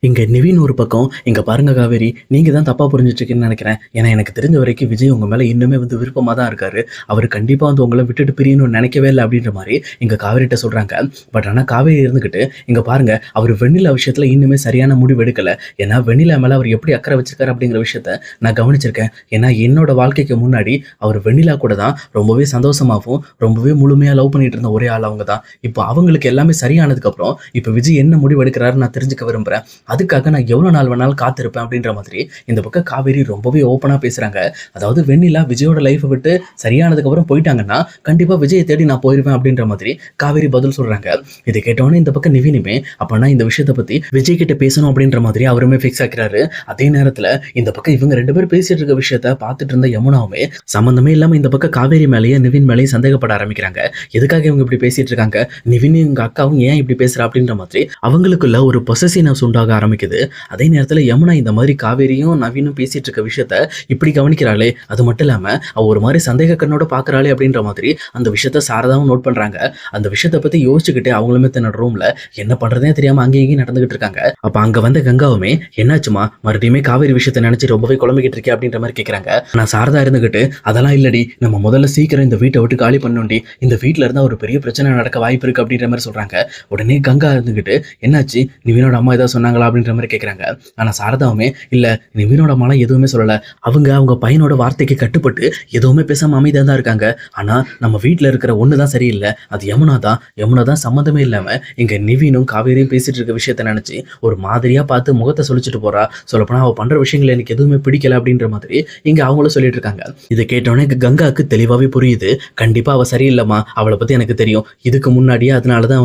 இங்க நிவின் ஒரு பக்கம், இங்க பாருங்க காவேரி, நீங்க தான் தப்பா புரிஞ்சுட்டு இருக்கீங்கன்னு நினைக்கிறேன். ஏன்னா எனக்கு தெரிஞ்ச வரைக்கும் விஜய் உங்க மேல இன்னுமே விருப்பமா தான் இருக்காரு. அவரு கண்டிப்பா உங்கள விட்டுட்டு பிரியணும்னு நினைக்கவே இல்ல அப்படின்ற மாரி இங்க காவேரிட்ட சொல்றாங்க. பட் ஆனா காவேரி இருந்துகிட்டு, இங்க பாருங்க அவரு வெண்ணிலா விஷயத்துல இன்னுமே சரியான முடிவு எடுக்கல. ஏன்னா வெண்ணிலா மேல அவர் எப்படி அக்கறை வச்சிருக்காரு அப்படிங்கிற விஷயத்த நான் கவனிச்சிருக்கேன். ஏன்னா என்னோட வாழ்க்கைக்கு முன்னாடி அவர் வெண்ணிலா கூட தான் ரொம்பவே சந்தோஷமாவும், ரொம்பவே முழுமையா லவ் பண்ணிட்டு இருந்த ஒரே ஆள் அவங்க தான். இப்போ அவங்களுக்கு எல்லாமே சரியானதுக்கு அப்புறம், இப்ப விஜய் என்ன முடிவு எடுக்கிறாருன்னு நான் தெரிஞ்சுக்க விரும்புறேன். அதுக்காக நான் எவ்வளோ நாள் வேணாலும் காத்திருப்பேன் அப்படின்ற மாதிரி இந்த பக்கம் காவேரி ரொம்பவே ஓப்பனாக பேசுகிறாங்க. அதாவது வெண்ணிலா விஜயோட லைஃப்பை விட்டு சரியானதுக்கப்புறம் போயிட்டாங்கன்னா கண்டிப்பாக விஜயை தேடி நான் போயிடுவேன் அப்படின்ற மாதிரி காவேரி பதில் சொல்கிறாங்க. இதை கேட்டோன்னே இந்த பக்கம் நிவினுமே அப்போனா இந்த விஷயத்தை பற்றி விஜய் கிட்ட பேசணும் அப்படின்ற மாதிரி அவருமே ஃபிக்ஸ் ஆக்கிறாரு. அதே நேரத்தில் இந்த பக்கம் இவங்க ரெண்டு பேரும் பேசிட்டு இருக்க விஷயத்த பார்த்துட்டு இருந்த யமுனாவுமே சம்மந்தமே இல்லாமல் இந்த பக்கம் காவேரி மேலேயே நிவின் மேலேயும் சந்தேகப்பட ஆரம்பிக்கிறாங்க. எதுக்காக இவங்க இப்படி பேசிட்டு இருக்காங்க, நிவின் இவங்க அக்காவும் ஏன் இப்படி பேசுறா அப்படின்ற மாதிரி அவங்களுக்குள்ள ஒரு பொசசிவ்னஸ் உண்டாக ஆரம்பிக்குது. அதே நேரத்தில் யமுனா இந்த மாதிரி காவேரியும் நவீனும் பேசிட்டு இருக்க விஷயத்த இப்படி கவனிக்கிறாளே, அது மட்டும் இல்லாம அவ ஒரு மாதிரி சந்தேக கண்ணோட பாக்குறாளே அப்படின்ற மாதிரி அந்த விஷயத்த சாரதாவும் நோட் பண்றாங்க. அந்த விஷயத்தை பத்தி யோசிச்சுக்கிட்டு அவங்களுமே தன்னோட ரூம்ல என்ன பண்றதே தெரியாம அங்கேயும் இங்கேயும் நடந்துகிட்டு இருக்காங்க. அப்ப அங்க வந்த கங்காவுமே என்னாச்சுமா மறுபடியுமே காவேரி விஷயத்தை நினைச்சு ரொம்பவே குழம்பிக்கிட்டு இருக்கே அப்படின்ற மாதிரி கேட்கறாங்க. நான் சாரதா இருந்துகிட்டு அதெல்லாம் இல்லடி, நம்ம முதல்ல சீக்கிரம் இந்த வீட்டை விட்டு காலி பண்ணோண்டி, இந்த வீட்டுல இருந்தா ஒரு பெரிய பிரச்சனை நடக்க வாய்ப்பு இருக்கு அப்படின்ற மாதிரி சொல்றாங்க. உடனே கங்கா இருந்துகிட்டு என்னாச்சு நிவினோட அம்மா ஏதாவது சொன்னாங்களா அப்படின்ற மாதிரி கேட்குறாங்க. ஆனால் சாரதாவுமே இல்லை, நிவினோட அம்மாலாம் எதுவுமே சொல்லலை, அவங்க பையனோட வார்த்தைக்கு கட்டுப்பட்டு எதுவுமே பேசாமல் அமைதியாக தான் இருக்காங்க. ஆனால் நம்ம வீட்டில் இருக்கிற ஒன்று தான் சரியில்லை, அது யமுனா தான் சம்மந்தமே இல்லாமல் இங்கே நிவினும் காவேரியும் பேசிட்டு இருக்க விஷயத்த நினச்சி ஒரு மாதிரியாக பார்த்து முகத்தை சொல்லிச்சுட்டு போறா. சொல்லப்போனால் அவள் பண்ணுற விஷயங்கள் எனக்கு எதுவுமே பிடிக்கல அப்படின்ற மாதிரி இங்கே அவங்களும் சொல்லிட்டு இருக்காங்க. இதை கேட்டோன்னே கங்காவுக்கு தெளிவாகவே புரியுது, கண்டிப்பாக அவள் சரியில்லைம்மா, அவளை பற்றி எனக்கு தெரியும். இதுக்கு முன்னாடியே அதனால தான்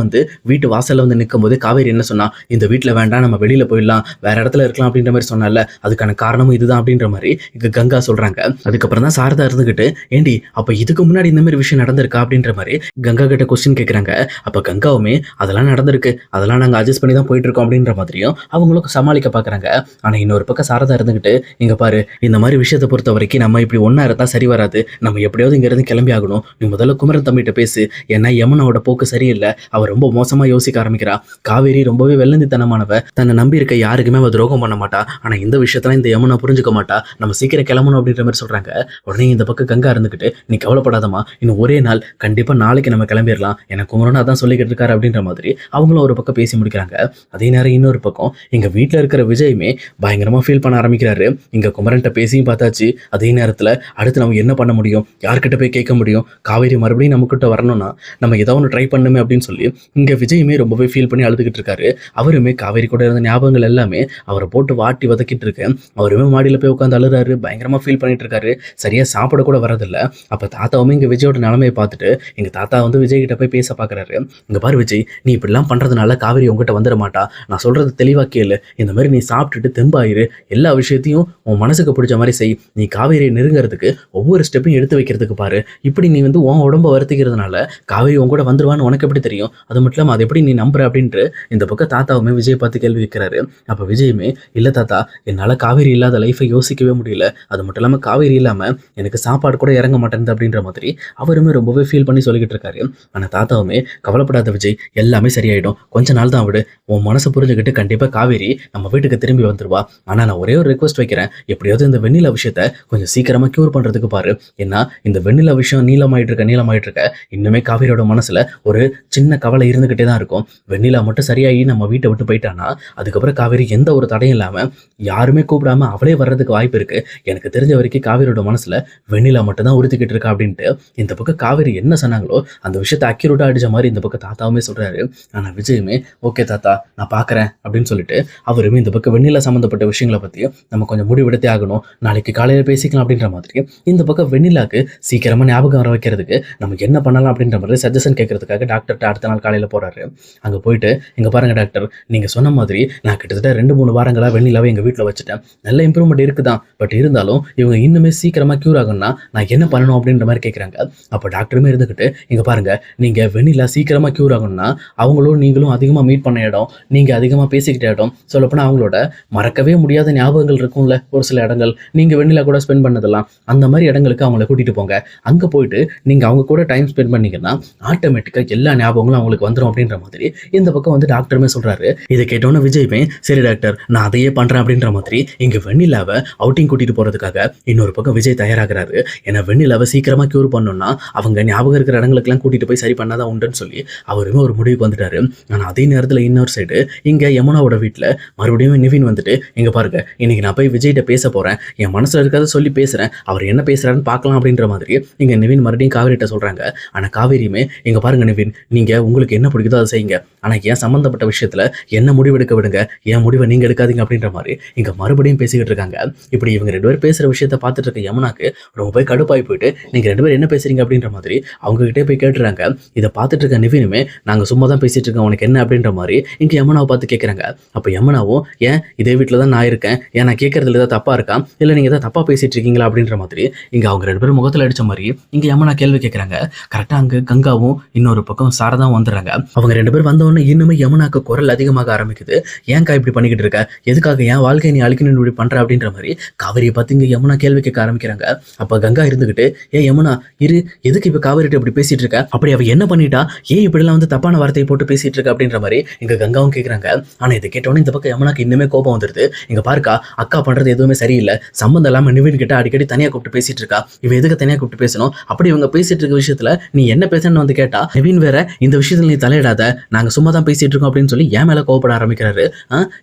வீட்டு வாசலில் நிற்கும் போது காவேரி என்ன சொன்னா, இந்த வீட்டில் வேண்டாம், நம்ம வெளியில போயிடலாம், வேற இடத்துல இருக்கலாம் அப்படின்ற மாதிரி சொன்னால, அதுக்கான காரணமும் இதுதான் அப்படின்ற மாதிரி இங்க கங்கா சொல்றாங்க. அதுக்கப்புறம் தான் சாரதா இருந்துகிட்டு, ஏண்டி அப்ப இதுக்கு முன்னாடி இந்த மாதிரி விஷயம் நடந்திருக்கா அப்படின்ற மாதிரி கங்கா கிட்ட கொஸ்டின் கேட்கறாங்க. அப்ப கங்காவுமே அதெல்லாம் நடந்திருக்கு, அதெல்லாம் நாங்க அட்ஜஸ்ட் பண்ணி தான் போயிட்டு இருக்கோம் அப்படின்ற மாதிரியும் அவங்களும் சமாளிக்க பாக்குறாங்க. ஆனா இன்னொரு பக்கம் சாரதா இருந்துகிட்டு, இங்க பாரு, இந்த மாதிரி விஷயத்தை பொறுத்த வரைக்கும் நம்ம இப்படி ஒன்னா இருந்தா சரி வராது, நம்ம எப்படியாவது இங்க இருந்து கிளம்பி ஆகணும், நீ முதல்ல குமரன் தம்பிகிட்ட பேசு, ஏன்னா யமுனாவோட போக்கு சரியில்லை, அவர் ரொம்ப மோசமா யோசிக்க ஆரம்பிக்கிறா. காவேரி ரொம்பவே வெள்ளந்தித்தனமானவ, தன்னை நம்பி இருக்க யாருக்குமே அவ துரோகம் பண்ண மாட்டா, ஆனா இந்த விஷயத்துல இந்த யமுனா புரிஞ்சுக்க மாட்டா, நம்ம சீக்கிரம் கிளம்பணும் அப்படின்ற மாதிரி சொல்றாங்க. உடனே இந்த பக்கம் கங்கா இருந்துகிட்டு, நீ கவலைப்படாதமா, இன்னும் ஒரே நாள், கண்டிப்பா நாளைக்கு நம்ம கிளம்பிடலாம், எனக்கு குமரனா தான் சொல்லிக்கிட்டு இருக்காரு அப்படின்ற மாதிரி அவங்களும் ஒரு பக்கம் பேசி முடிக்கிறாங்க. அதே நேரம் இன்னொரு பக்கம் எங்க வீட்டுல இருக்கிற விஜயுமே பயங்கரமா ஃபீல் பண்ண ஆரம்பிக்கிறாரு. இங்க குமரன்ட்ட பேசியும் பார்த்தாச்சு, அதே நேரத்துல அடுத்து நம்ம என்ன பண்ண முடியும், யார்கிட்ட போய் கேட்க முடியும், காவேரி மறுபடியும் நம்ம கிட்ட வரணும்னா நம்ம ஏதாவது ஒன்று ட்ரை பண்ணுமே அப்படின்னு சொல்லி இங்க விஜயுமே ரொம்பவே ஃபீல் பண்ணி அழுதுகிட்டு இருக்காரு. அவருமே காவேரி கூட இருந்த ஞாபகங்கள் எல்லாமே அவரை போட்டு வாட்டி வதக்கிட்டு இருக்கு. அவருமே மாடியில போய் உட்காந்து அழுறாரு, பயங்கரமா ஃபீல் பண்ணிட்டு இருக்காரு. சரியா சாப்பிட கூட வரதில்ல. அப்ப தாத்தாவுமே இங்க விஜயோட நிலைமையை பார்த்துட்டு எங்க தாத்தா விஜய் கிட்ட போய் பேச பாக்குறாரு. இங்க பாரு விஜய், நீ இப்படிலாம் பண்றதுனால காவேரி உங்ககிட்ட வந்துட மாட்டா, நான் சொல்றது தெளிவா கேளு, இந்த மாதிரி நீ சாப்பிட்டுட்டு தெம்பாயிரு, எல்லா விஷயத்தையும் உன் மனசுக்கு பிடிச்ச மாதிரி செய், நீ காவேரியை நெருங்கிறதுக்கு ஒவ்வொரு ஸ்டெப்பையும் எடுத்து வைக்கிறதுக்கு பாரு, இப்படி நீ உன் உடம்ப வருத்திக்கிறதுனால காவேரி உன் கூட வந்துருவான்னு உனக்கு எப்படி தெரியும், அது மட்டும் இல்லாமல் அதை எப்படி நீ நம்புற அப்படின்ட்டு இந்த பக்கம் தாத்தாவுமே விஜய் பார்த்து கேள்வி வைக்கிறாரு. அப்போ விஜயுமே, இல்லை தாத்தா, என்னால் காவேரி இல்லாத லைஃபை யோசிக்கவே முடியல, அது மட்டும் இல்லாமல் காவேரி இல்லாமல் எனக்கு சாப்பாடு கூட இறங்க மாட்டேங்குது அப்படின்ற மாதிரி அவருமே ரொம்பவே ஃபீல் பண்ணி சொல்லிக்கிட்டு இருக்காரு. ஆனால் தாத்தாவுமே, கவலைப்படாத விஜய், எல்லாமே சரியாயிடும், கொஞ்ச நாள் தான் விடு, உன் மனசை புரிஞ்சுக்கிட்டு கண்டிப்பாக காவேரி நம்ம வீட்டுக்கு திரும்பி வந்துருவா. ஆனால் நான் ஒரே ஒரு ரிக்வஸ்ட் வைக்கிறேன், எப்படியாவது இந்த வெண்ணிலா விஷயத்த கொஞ்சம் சீக்கிரமாக க்யூர் பண்ணுறதுக்கு பாரு, ஏன்னா இந்த வெண்ணிலா விஷயம் நீளமாயிட்டு இருக்க இன்னுமே காவேரியோட மனசுல ஒரு சின்ன கவலை இருந்துகிட்டே தான் இருக்கும். வெண்ணிலா மட்டும் சரியாகி நம்ம வீட்டை விட்டு போயிட்டானா அதுக்கப்புறம் காவேரி எந்த ஒரு தடையும் இல்லாம யாருமே கூப்பிடாம அவளே வர்றதுக்கு வாய்ப்பு இருக்கு. எனக்கு தெரிஞ்ச வரைக்கும் காவேரியோட மனசுல வெண்ணிலா மட்டும் தான் உறுத்திக்கிட்டு இருக்கா அப்படின்ட்டு இந்த பக்கம் காவேரி என்ன சொன்னாங்களோ அந்த விஷயத்தை அக்யூரேட்டா அடிச்ச மாதிரி இந்த பக்கம் தாத்தாவுமே சொல்றாரு. ஆனா விஜயுமே, ஓகே தாத்தா, நான் பாக்குறேன் அப்படின்னு சொல்லிட்டு அவருமே இந்த பக்கம் வெண்ணிலா சம்பந்தப்பட்ட விஷயங்களை பத்தியும் நம்ம கொஞ்சம் முடிவெடுத்தே ஆகணும், நாளைக்கு காலையில பேசிக்கலாம் அப்படின்ற மாதிரி இந்த பக்கம் வெண்ணிலாக்கு சீக்கிரமா ஞாபகம் வர வைக்கிறதுக்கு நம்ம என்ன பண்ணலாம் அப்படின்ற மாதிரி சஜஷன் கேட்கறதுக்காக டாக்டர்கிட்ட அடுத்த நாள் காலையில போறாரு. அங்க போயிட்டு, இங்க பாருங்க டாக்டர், நீங்க சொன்ன மாதிரி நான் கிட்டத்தட்ட 2-3 வாரங்களா வெண்ணிலாவை எங்க வீட்டுல வச்சுட்டேன், நல்ல இம்ப்ரூவ்மெண்ட் இருக்குதான், பட் இருந்தாலும் இவங்க இன்னுமே சீக்கிரமா கியூர் ஆகணும்னா நான் என்ன பண்ணணும் அப்படின்ற மாதிரி கேட்கறாங்க. அப்ப டாக்டருமே இருந்துகிட்டு, இங்க பாருங்க, நீங்க வெண்ணிலா சீக்கிரமா கியூர் ஆகணும்னா அவங்களும் நீங்களும் அதிகமா மீட் பண்ண இடம், நீங்க அதிகமா பேசிக்கிட்ட இடம், சொல்லப்போனா அவங்களோட மறக்கவே முடியாத ஞாபகங்கள் இருக்கும்ல ஒரு சில இடங்கள், நீங்க வெண்ணிலா கூட ஸ்பெண்ட் பண்ணதெல்லாம், அந்த மாதிரி இடங்களுக்கு அவங்கள கூட்டிட்டு போங்க. அங்க போயிட்டு நீங்க அவங்க கூட டைம் ஸ்பெண்ட் பண்ணீங்கன்னா ஆட்டோமேட்டிக்கா எல்லா ஞாபகங்களும் அவங்களுக்கு வந்துடும் அப்படின்ற மாதிரி இந்த பக்கம் டாக்டருமே சொல்றாரு. இதை கேட்டோன்னு விஜயுமே சரி டாக்டர் நான் அதையே பண்றேன் அப்படின்ற மாதிரி இங்க வெண்ணிலாவை அவுட்டிங் கூட்டிட்டு போறதுக்காக இன்னொரு பக்கம் விஜய் தயாராகிறாரு. ஏன்னா வெண்ணிலாவை சீக்கிரமா கியூர் பண்ணணும்னா அவங்க ஞாபகம் இருக்கிற இடங்களுக்கெல்லாம் கூட்டிட்டு போய் சரி பண்ணாதான் உண்டுன்னு சொல்லி அவருமே ஒரு முடிவுக்கு வந்துட்டாரு. ஆனா அதே நேரத்தில் இன்னொரு சைடு இங்க யமுனாவோட வீட்டுல மறுபடியும் நிவின் வந்துட்டு இங்க பாருங்க இன்னைக்கு நான் போய் விஜய்கிட்ட பேச போறேன், என் மனசுல இருக்கிறத சொல்லி பேசுறேன், அவர் என்ன பேசுறாருன்னு பார்க்கலாம் அப்படின்ற மாதிரி இங்க நிவின் மறுபடியும் காவேரிட்ட சொல்றாங்க. ஆனா காவேரியுமே இங்க பாருங்க நிவின் நீங்க உங்களுக்கு என்ன பிடிக்குதோ அதை செய்யுங்க, ஆனா ஏன் சம்பந்தப்பட்ட விஷயத்துல என்ன முடிவெடுக்க விடுங்க, என் முடிவை நீங்க எடுக்காதீங்க அப்படின்ற மாதிரி இங்க மறுபடியும் பேசிக்கிட்டு இருக்காங்க. இப்படி இவங்க 2 பேரும் பேசுற விஷயத்த பார்த்துட்டு இருக்க யமுனாக்கு ரொம்ப போய் கடுப்பாய் போயிட்டு நீங்க 2 பேரும் என்ன பேசுறீங்க அப்படின்ற மாதிரி அவங்க கிட்டே போய் கேட்டுறாங்க. இதை பார்த்துட்டு இருக்க நிவினுமே நாங்க சும்மா தான் பேசிட்டு இருக்கோம் உனக்கு என்ன அப்படின்ற மாதிரி இங்க யமுனாவை பார்த்து கேட்கறாங்க. அப்ப யமுனாவும் ஏன் இதே வீட்டுல தான் நான் இருக்கேன், ஏன் நான் கேட்கறதுல ஏதாவது தப்பா இருக்கா, இல்ல நீங்க ஏதாவது தப்பா பேசிட்டு இருக்கீங்களா அப்படின்ற மாதிரி இங்க அவங்க 2 பேரும் முகத்துல அடிச்ச மாதிரி இங்க யமுனா கேள்வி கேட்கறாங்க. கரெக்டா அங்க கங்காவும் இன்னொரு பக்கம் சாரதாவும் வந்துடுறாங்க. அவங்க 2 பேரும் வந்தவொடனே இன்னுமே யமுனாக்கு குரல் அதிகமாக ஆரம்பிக்குது. ஏன்க்கா இப்படி பண்ணிக்கிட்டு இருக்க, எதுக்காக என் வாழ்க்கையை நீ அழிக்கணும்னு இப்படி பண்ற அப்படின்ற மாதிரி காவேரியை பார்த்து இங்க யமுனா கேள்வி கேட்க ஆரம்பிக்கிறாங்க. அப்ப கங்கா இருந்துகிட்டு ஏன் யமுனா இரு, எதுக்கு இப்ப காவேரிட்ட இப்படி பேசிட்டு இருக்க, அப்படி அவ என்ன பண்ணிட்டா, ஏன் இப்படி எல்லாம் வந்து தப்பான வார்த்தையை போட்டு பேசிட்டு இருக்க அப்படின்ற மாதிரி இங்க கங்காவும் கேட்கறாங்க. ஆனா இதை கேட்டவொடனே இந்த பக்கம் யமுனாக்கு இன்னுமே கோபம் வந்துருது. இங்க பாருக்கா அக்கா பண்றது எதுவுமே சரியில்லை, சம்பந்தம் இல்லாம நிவின் கிட்ட அடிக்கடி தனியா கூப்பிட்டு பேசிட்டு இருக்கா, இவ எதுக்கு தனியா கூப்பிட்டு பேசணும், அப்படி இவங்க பேசிட்டு இருக்க விஷயத்துல நீ என்ன பேசணும்னு வந்து கேட்டா நிவின் வேற இந்த விஷயத்துல நீ தலையிடாத, நாங்க சும்மா தான் பேசிட்டு இருக்கோம் அப்படின்னு சொல்லி என் மேல கோவப்பட ஆரம்பிக்கிறாரு.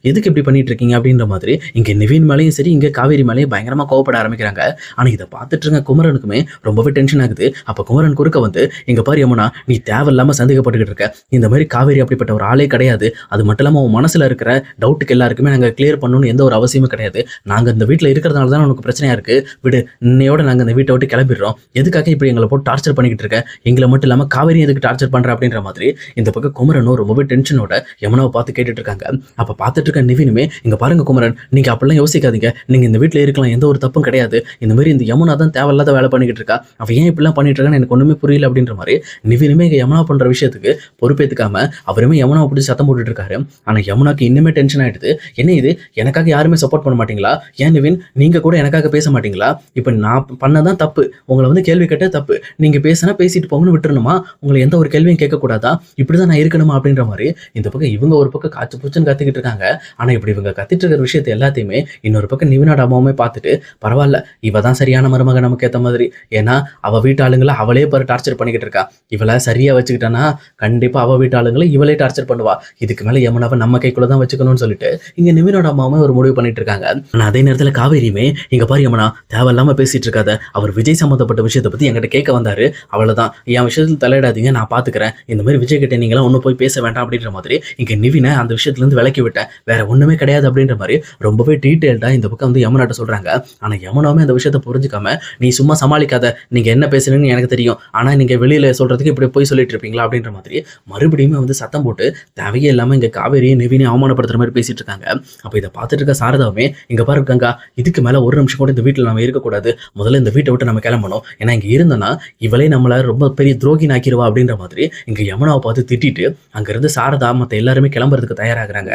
எதுக்கு இப்படி பண்ணிட்டு இருக்கீங்க அப்படின்ற மாதிரி இங்க நிவின் மேலேயும் சரி இங்க காவேரி மேலேயும் பயங்கரமா கோவப்பட ஆரம்பிக்கிறாங்க. ஆனா இதை பார்த்துட்டு இருக்க குமரனுக்குமே ரொம்பவே டென்ஷன் ஆகுது. அப்ப குமரன் குறுக்க வந்து இங்க பாரு யமுனா நீ தேவையில்லாம சந்தேகப்பட்டுக்கிட்டு இருக்க, இந்த மாதிரி காவேரி அப்படிப்பட்ட ஒரு ஆளே கிடையாது, அது மட்டும் இல்லாம உன் மனசுல இருக்கிற டவுட்டுக்கு எல்லாருக்குமே நாங்க கிளியர் பண்ணணும்னு எந்த ஒரு அவசியமும் கிடையாது, நாங்க இந்த வீட்டுல இருக்கிறதுனால தான் உனக்கு பிரச்சனையா இருக்கு, விடு இன்னையோட நாங்க இந்த வீட்டை விட்டு கிளம்பிடுறோம், எதுக்காக இப்படி எங்களை போட்டு டார்ச்சர் பண்ணிக்கிட்டு இருக்க, எங்களை மட்டும் இல்லாம காவேரி எதுக்கு டார்ச்சர் பண்ற அப்படின்ற மாதிரி இந்த பக்கம் குமரனும் ரொம்பவே டென்ஷனோட யமுனாவை பார்த்து கேட்டுட்டு இருக்காங்க. அப்ப பார்த்துட்டு இருக்க நிவினுமே இங்க பாருங்க குமரன் நீங்க அப்படிலாம் யோசிக்காதீங்க, நீங்க இந்த வீட்டுல இருக்கலாம், எந்த ஒரு தப்பும் கிடையாது, இந்த மாதிரி இந்த யமுனா தான் தேவையில்லாத வேலை பண்ணிக்கிட்டு இருக்கா, அவ ஏன் இப்படிலாம் பண்ணிட்டு இருக்கான்னு எனக்கு ஒண்ணுமே புரியல அப்படின்ற மாதிரி நிவினுமே இங்க யமுனா பண்ற விஷயத்துக்கு பொறுப்பேற்றுக்காம அவருமே யமுனாவை பிடிச்சி சத்தம் போட்டுட்டு இருக்காரு. ஆனா யமுனாக்கு இன்னுமே டென்ஷன் ஆயிடுது. என்ன இது எனக்காக யாருமே சப்போர்ட் பண்ண மாட்டீங்களா, ஏன் நிவின் நீங்க கூட எனக்காக பேச மாட்டீங்களா, இப்ப நான் பண்ணதான் தப்பு, உங்களை வந்து கேள்வி கேட்ட தப்பு, நீங்க பேசினா பேசிட்டு போங்கன்னு விட்டுருணுமா, உங்களை எந்த ஒரு கேள்வியும் கேட்க கூடாதா, இப்படிதான் நான் இருக்கணுமா அப்படின்ற மாதிரி இந்த பக்கம் இவங்க ஒரு பக்கம் காய்ச்சி பூச்சுன்னு கத்திக்கிட்டு இருக்காங்க. ஆனா இப்படி இவங்க கத்திட்டு இருக்கிற விஷயத்தை எல்லாத்தையுமே இன்னொரு பக்கம் நிவினோட அம்மாவுமே பார்த்துட்டு பரவாயில்ல இவ தான் சரியான மருமக நமக்கு ஏற்ற மாதிரி, ஏன்னா அவ வீட்டு ஆளுங்களை அவளே பாரு டார்ச்சர் பண்ணிக்கிட்டு இருக்கா, இவளை சரியா வச்சுக்கிட்டானா கண்டிப்பா அவ வீட்டு ஆளுங்களை இவளே டார்ச்சர் பண்ணுவா, இதுக்கு மேல யமுனாவை நம்ம கைக்குள்ள தான் வச்சுக்கணும்னு சொல்லிட்டு இங்க நிவினோட அம்மாவுமே ஒரு முடிவு பண்ணிட்டு இருக்காங்க. ஆனா அதே நேரத்துல காவேரியுமே இங்க பாரு யமுனா தேவையில்லாம பேசிட்டு இருக்காத, அவர் விஜய் சம்பந்தப்பட்ட விஷயத்தை பத்தி என்கிட்ட கேட்க வந்தாரு, அவ்வளவுதான் என் விஷயத்துல தலையிடாதீங்க, நான் பாத்துக்கிறேன், இந்த மாதிரி விஜய் கிட்ட நீங்களாம் ஒன்னும் போய் பேச வேண்டாம் அப்படின்ற மாதிரி இங்க நிவினை அந்த விஷயத்துல இருந்து விலக்கி விட்டேன், வேற ஒண்ணுமே கிடையாது அப்படின்ற மாதிரி ரொம்பவே டீடைல்டா இந்த பக்கம் வந்து யமுனாட்ட சொல்றாங்க. ஆனா யமுனாவுமே அந்த விஷயத்தை புரிஞ்சுக்காம நீ சும்மா சமாளிக்காத, நீங்க என்ன பேசுறீங்கன்னு எனக்கு தெரியும், ஆனா நீங்க வெளியில சொல்றதுக்கு இப்படி போய் சொல்லிட்டு இருப்பீங்களா அப்படின்ற மாதிரி மறுபடியும் வந்து சத்தம் போட்டு தேவையே இல்லாம இங்க காவேரியை நிவினையும் அவமானப்படுத்துற மாதிரி பேசிட்டு இருக்காங்க. அப்ப இதை பார்த்துட்டு இருக்க சாரதாவுமே இங்க பாரு கங்கா இதுக்கு மேல ஒரு நிமிஷம் கூட இந்த வீட்டுல நம்ம இருக்கக்கூடாது, முதல்ல இந்த வீட்டை விட்டு நம்ம கிளம்பணும், ஏன்னா இங்க இருந்தோம்னா இவளே நம்மள ரொம்ப பெரிய துரோகி நாக்கிடுவா அப்படின்ற மாதிரி இங்க யமுனாவை பார்த்து திட்டிட்டு அங்க இருந்து சாரதா மத்த எல்லாருமே கிளம்புறதுக்கு தயாராகிறாங்க.